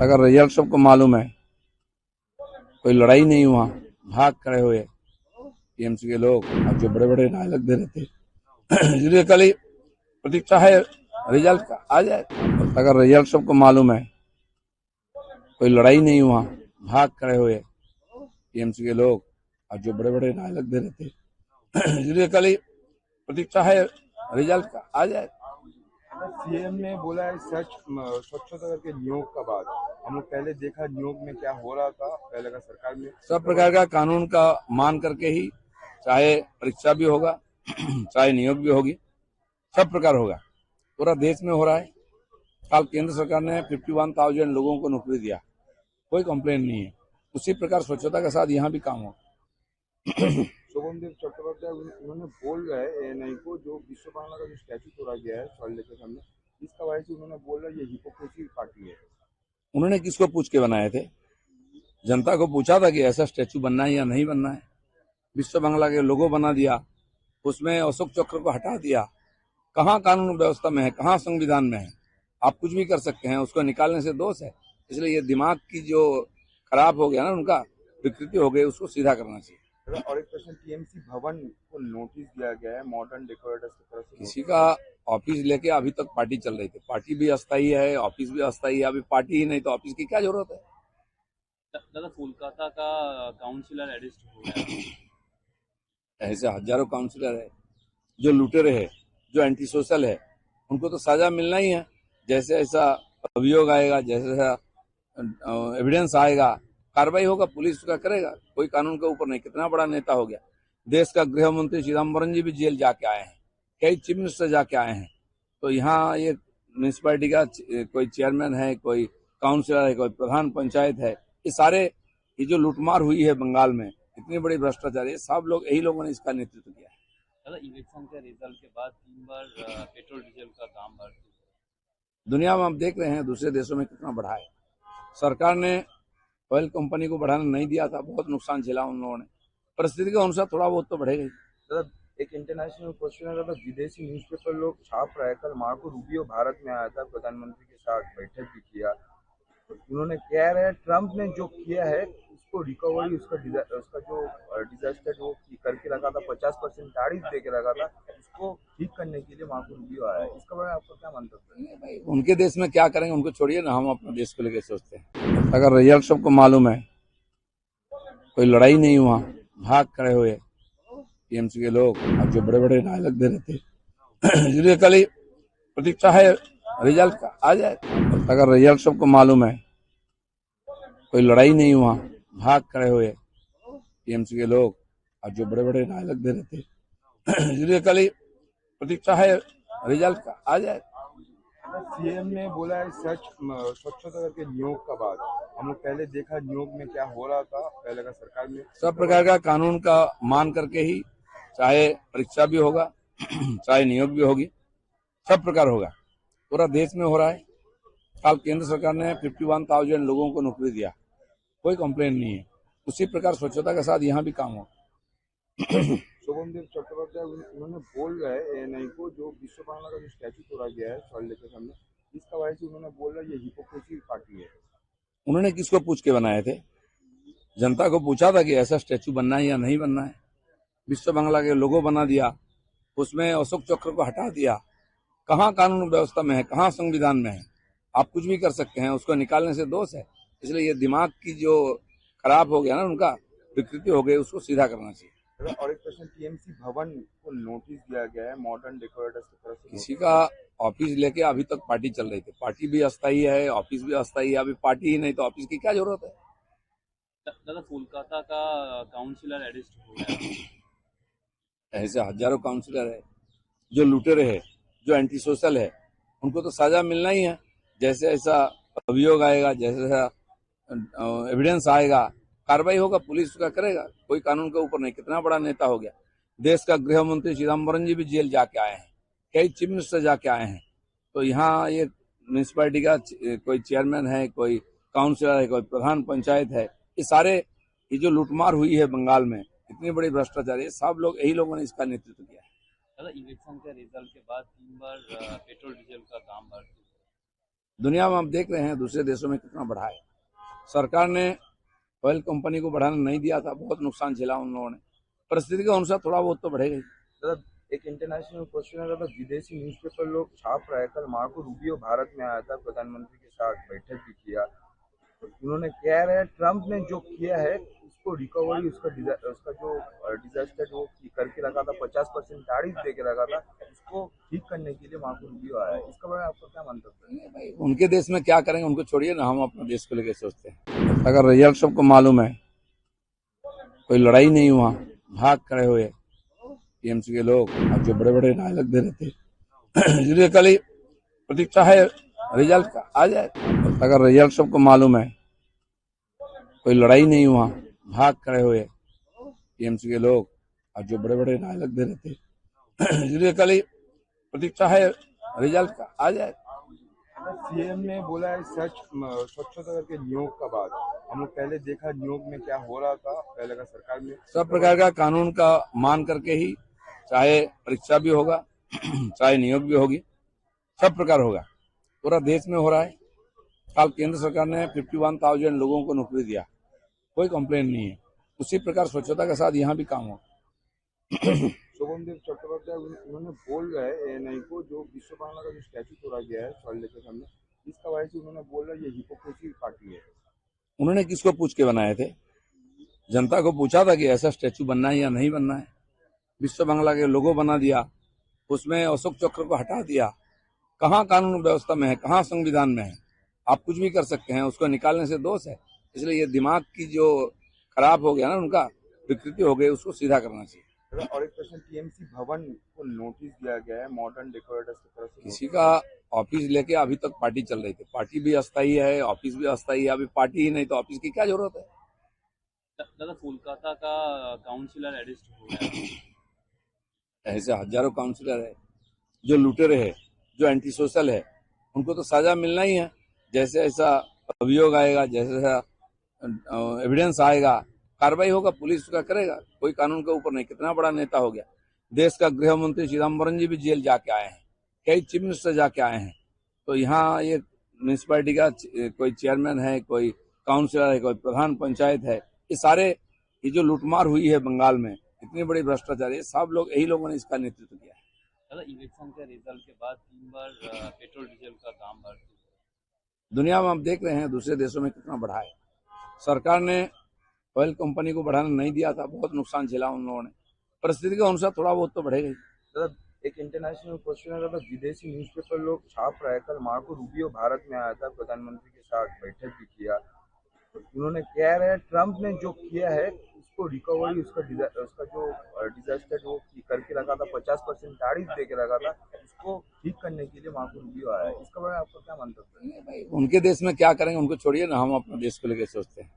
अगर रिजल्ट सबको मालूम है, कोई लड़ाई नहीं हुआ, भाग खड़े हुए टीएमसी के लोग और जो बड़े बड़े डायलॉग दे रहे थे इसलिए कल ही प्रतीक्षा है रिजल्ट का आ जाए। अगर रिजल्ट सबको मालूम है, कोई लड़ाई नहीं हुआ, भाग खड़े हुए टीएमसी के लोग और जो बड़े बड़े डायलॉग दे रहे थे इसलिए कल ही प्रतीक्षा है रिजल्ट का आ जाए। सीएम ने बोला है स्वच्छता करके नियोग का बात। हम लोग पहले देखा नियोग में क्या हो रहा था पहले का सरकार में। सब प्रकार का कानून का मान करके ही चाहे परीक्षा भी होगा चाहे नियोग भी होगी, सब प्रकार होगा। पूरा देश में हो रहा है। कल केंद्र सरकार ने 51,000 लोगों को नौकरी दिया, कोई कंप्लेन नहीं है। उसी प्रकार स्वच्छता के साथ यहाँ भी काम होगा। शोभनदेव चट्टोपाध्याय उन्होंने बोल रहे हैं एएनआई को, जो विश्व बांग्ला का जो स्टैचू तोड़ा गया है सॉल्ट के सामने, इसका वजह से उन्होंने बोल रहा है ये हिपोक्रेसी पार्टी है। उन्होंने किसको पूछ के बनाए थे? जनता को पूछा था कि ऐसा स्टैचू बनना है या नहीं बनना है। विश्व बांग्ला के लोगो बना दिया, उसमें अशोक चक्र को हटा दिया। कहाँ कानून व्यवस्था में है, कहाँ संविधान में है? आप कुछ भी कर सकते हैं, उसको निकालने से दोष है। इसलिए ये दिमाग की जो खराब हो गया ना, उनका विकृति हो गई, उसको सीधा करना चाहिए। और एक क्वेश्चन, टीएमसी भवन को नोटिस दिया गया है मॉडर्न डेकोरेटर्स की तरफ से। किसी का ऑफिस लेके अभी तक पार्टी चल रही थी। पार्टी भी अस्थायी है, ऑफिस भी अस्थायी है। अभी पार्टी ही नहीं तो ऑफिस की क्या जरूरत है? दादा, कोलकाता का काउंसिलर अरेस्ट हो गया। ऐसे हजारों काउंसिलर है जो लुटेरे है, जो एंटी सोशल है, उनको तो सजा मिलना ही है। जैसे ऐसा अभियोग आएगा, जैसे ऐसा एविडेंस आएगा, कार्रवाई होगा, पुलिस उसका करेगा। कोई कानून के ऊपर नहीं। कितना बड़ा नेता हो गया। देश का गृह मंत्री चिदम्बरम जी भी जेल जाके आए हैं, कई चीफ मिनिस्टर जाके आए हैं। तो यहाँ ये म्यूनिसिपैलिटी का कोई चेयरमैन है, कोई काउंसिलर है, कोई प्रधान पंचायत है, ये सारे ये जो लूटमार हुई है बंगाल में, इतनी बड़ी भ्रष्टाचार, ये सब लोग यही लोगों ने इसका नेतृत्व किया है। दादा, इलेक्शन के रिजल्ट के बाद 3 बार पेट्रोल डीजल का दाम बढ़ गया। दुनिया में हम देख रहे हैं दूसरे देशों में कितना बढ़ा है। सरकार ने ऑयल कंपनी को बढ़ाने नहीं दिया था, बहुत नुकसान झेला उन लोगों ने। परिस्थिति के अनुसार थोड़ा बहुत तो बढ़ेगा ही। दादा, एक इंटरनेशनल क्वेश्चन है दादा, विदेशी न्यूज़पेपर लोग छाप रहे, कल मार्को रूबियो भारत में आया था, प्रधानमंत्री के साथ बैठक भी किया। उन्होंने कह रहे हैं ट्रम्प ने जो किया है उसको रिकवरी, उसका जो डिजास्टर जो करके रखा था, 50% तारीफ दे के रखा था, उसको ठीक करने के लिए मार्को रूबियो आया है। इसका बारे में आपको क्या मंतव्य है? भाई, उनके देश में क्या करेंगे उनको छोड़िए ना, हम अपने देश को लेकर सोचते हैं। अगर रिजल्ट सबको मालूम है, कोई लड़ाई नहीं हुआ, भाग खड़े हुए टीएमसी के लोग और जो बड़े बड़े डायलॉग दे रहे थे इसलिए कल ही प्रतीक्षा है रिजल्ट का आ जाए। अगर रिजल्ट सबको मालूम है, कोई लड़ाई नहीं हुआ, भाग खड़े हुए टीएमसी के लोग और जो बड़े बड़े डायलॉग दे रहे थे इसलिए कल ही प्रतीक्षा है रिजल्ट का आ जाए। सीएम ने बोला है स्वच्छता करके नियोग का बात। हम लोग पहले देखा नियोग में क्या हो रहा था पहले का सरकार में। सब प्रकार का कानून का मान करके ही चाहे परीक्षा भी होगा चाहे नियोग भी होगी, सब प्रकार होगा। पूरा देश में हो रहा है। कल केंद्र सरकार ने 51,000 लोगों को नौकरी दिया, कोई कंप्लेन नहीं है। उसी प्रकार स्वच्छता के साथ यहाँ भी काम होगा। शोभनदेव चट्टोपाध्याय उन्होंने बोल रहे हैं एएनआई को, जो विश्व बांग्ला का जो स्टैचू तोड़ा गया है सॉल्ट के सामने, इसका वजह से उन्होंने बोल रहा है ये हिपोक्रेसी पार्टी है। उन्होंने किसको पूछ के बनाए थे? जनता को पूछा था कि ऐसा स्टैचू बनना है या नहीं बनना है। विश्व बांग्ला के लोगो बना दिया, उसमें अशोक चक्र को हटा दिया। कहाँ कानून व्यवस्था में है, कहाँ संविधान में है? आप कुछ भी कर सकते हैं, उसको निकालने से दोष है। इसलिए ये दिमाग की जो खराब हो गया ना, उनका विकृति हो गई, उसको सीधा करना चाहिए। और एक क्वेश्चन, टीएमसी भवन को नोटिस दिया गया है मॉडर्न डेकोरेटर्स की तरफ से। किसी का ऑफिस लेके अभी तक पार्टी चल रही थी। पार्टी भी अस्थायी है, ऑफिस भी अस्थायी है। अभी पार्टी ही नहीं तो ऑफिस की क्या जरूरत है? दादा, कोलकाता का काउंसिलर अरेस्ट हो गया। ऐसे हजारों काउंसिलर है जो लुटेरे है, जो एंटी सोशल है, उनको तो सजा मिलना ही है। जैसे ऐसा अभियोग आएगा, जैसे ऐसा एविडेंस आएगा, कार्रवाई होगा, पुलिस उसका करेगा। कोई कानून के ऊपर नहीं। कितना बड़ा नेता हो गया। देश का गृह मंत्री चिदम्बरम जी भी जेल जाके आए हैं, कई चीफ मिनिस्टर जाके आए हैं। तो यहाँ ये म्यूनिसिपैलिटी का कोई चेयरमैन है, कोई काउंसिलर है, कोई प्रधान पंचायत है, ये सारे ये जो लूटमार हुई है बंगाल में, इतनी बड़ी भ्रष्टाचार, ये सब लोग यही लोगों ने इसका नेतृत्व किया है। दादा, इलेक्शन के रिजल्ट के बाद 3 बार पेट्रोल डीजल का दाम बढ़ गया। दुनिया में आप देख रहे हैं दूसरे देशों में कितना बढ़ा है। सरकार ने ऑयल कंपनी को बढ़ाने नहीं दिया था, बहुत नुकसान झेला उन लोगों ने। परिस्थिति के अनुसार थोड़ा बहुत तो बढ़ेगा ही। मतलब एक इंटरनेशनल क्वेश्चन है, विदेशी न्यूज़पेपर लोग छाप रहे। कल मार्को रूबियो भारत में आया था, प्रधानमंत्री के साथ बैठक भी किया। तो उन्होंने कह रहे हैं ट्रम्प ने जो किया है उसको रिकवरी, उसका जो डिजास्टर वो करके रखा था, 50% तारीफ दे के रखा था, उसको ठीक करने के लिए मार्को रूबियो आया है। इसके बारे में आपका क्या मंतव्य है? भाई उनके देश में क्या करेंगे उनको छोड़िए ना, हम अपने देश को लेकर सोचते हैं। अगर रिजल्ट सबको मालूम है, कोई लड़ाई नहीं हुआ, भाग खड़े हुए टीएमसी के लोग और जो बड़े बड़े डायलॉग दे रहे थे इसलिए कल ही प्रतीक्षा है रिजल्ट का आ जाए। अगर रिजल्ट सबको मालूम है, कोई लड़ाई नहीं हुआ, भाग खड़े हुए टीएमसी के लोग और जो बड़े बड़े डायलॉग दे रहे थे इसलिए कल ही प्रतीक्षा है रिजल्ट का आ जाए। सीएम ने बोला है स्वच्छता करके नियोग का बात। हम लोग पहले देखा नियोग में क्या हो रहा था पहले का सरकार में। सब प्रकार का कानून का मान करके ही, चाहे परीक्षा भी होगा चाहे नियोग भी होगी, सब प्रकार होगा। पूरा देश में हो रहा है। कल केंद्र सरकार ने 51,000 लोगों को नौकरी दिया, कोई कंप्लेन नहीं है। उसी प्रकार स्वच्छता के साथ यहाँ भी काम हो। शोभनदेव चट्टोपाध्याय उन्होंने बोल रहे एएनआई को, जो विश्व बांग्ला का जो स्टैचू तोड़ा गया है सॉइल के सामने, इसका वजह से उन्होंने बोला ये हिपोक्रेसी पार्टी है। उन्होंने किसको पूछ के बनाए थे? जनता को पूछा था कि ऐसा स्टैचू बनना है या नहीं बनना है। विश्व बांग्ला के लोगो बना दिया, उसमें अशोक चक्र को हटा दिया। कहाँ कानून व्यवस्था में है, कहाँ संविधान में है? आप कुछ भी कर सकते हैं, उसको निकालने से दोष है। इसलिए ये दिमाग की जो खराब हो गया ना, उनका विकृति हो गई, उसको सीधा करना चाहिए। और एक क्वेश्चन, टीएमसी भवन को नोटिस दिया गया है मॉडर्न डेकोरेटर्स की तरफ से। किसी का ऑफिस लेके अभी तक पार्टी चल रही थी। पार्टी भी अस्थायी है, ऑफिस भी अस्थायी है। अभी पार्टी ही नहीं तो ऑफिस की क्या जरूरत है? दादा कोलकाता का काउंसिलर अरेस्ट हो गया। ऐसे हजारों काउंसिलर है जो लुटेरे है, जो एंटी सोशल है, उनको तो सजा मिलना ही है। जैसे ऐसा अभियोग आएगा, जैसे ऐसा एविडेंस आएगा, कार्रवाई होगा, पुलिस उसका करेगा। कोई कानून के ऊपर नहीं। कितना बड़ा नेता हो गया। देश का गृह मंत्री चिदम्बरम जी भी जेल जाके आए हैं, कई चीफ मिनिस्टर जाके आए हैं। तो यहाँ ये म्यूनिसिपैलिटी का कोई चेयरमैन है, कोई काउंसिलर है, कोई प्रधान पंचायत है, ये सारे, ये जो लूटमार हुई है बंगाल में, इतनी बड़ी भ्रष्टाचार, ये सब लोग, यही लोगों ने इसका नेतृत्व किया है। दादा इलेक्शन के रिजल्ट के बाद 3 बार पेट्रोल डीजल का दाम बढ़ चुका है। दुनिया में आप देख रहे हैं दूसरे देशों में कितना बढ़ा है। सरकार ने ऑयल कंपनी को बढ़ाने नहीं दिया था, बहुत नुकसान झेला उन लोगों ने। परिस्थिति के अनुसार थोड़ा बहुत तो बढ़ेगा ही। मतलब एक इंटरनेशनल क्वेश्चन है, विदेशी न्यूज़पेपर लोग छाप रहे। कल मार्को रूबियो भारत में आया था, प्रधानमंत्री के साथ बैठक भी किया। तो उन्होंने कह रहे हैं ट्रम्प ने जो किया है उसको रिकवरी, उसका जो डिजास्टर वो करके रखा था, 50% तारीफ दे के रखा था, उसको ठीक करने के लिए मार्को रूबियो आया है। इसके बारे में आपका क्या मंतव्य है? भाई उनके देश में क्या करेंगे उनको छोड़िए ना, हम अपने देश को लेकर सोचते हैं।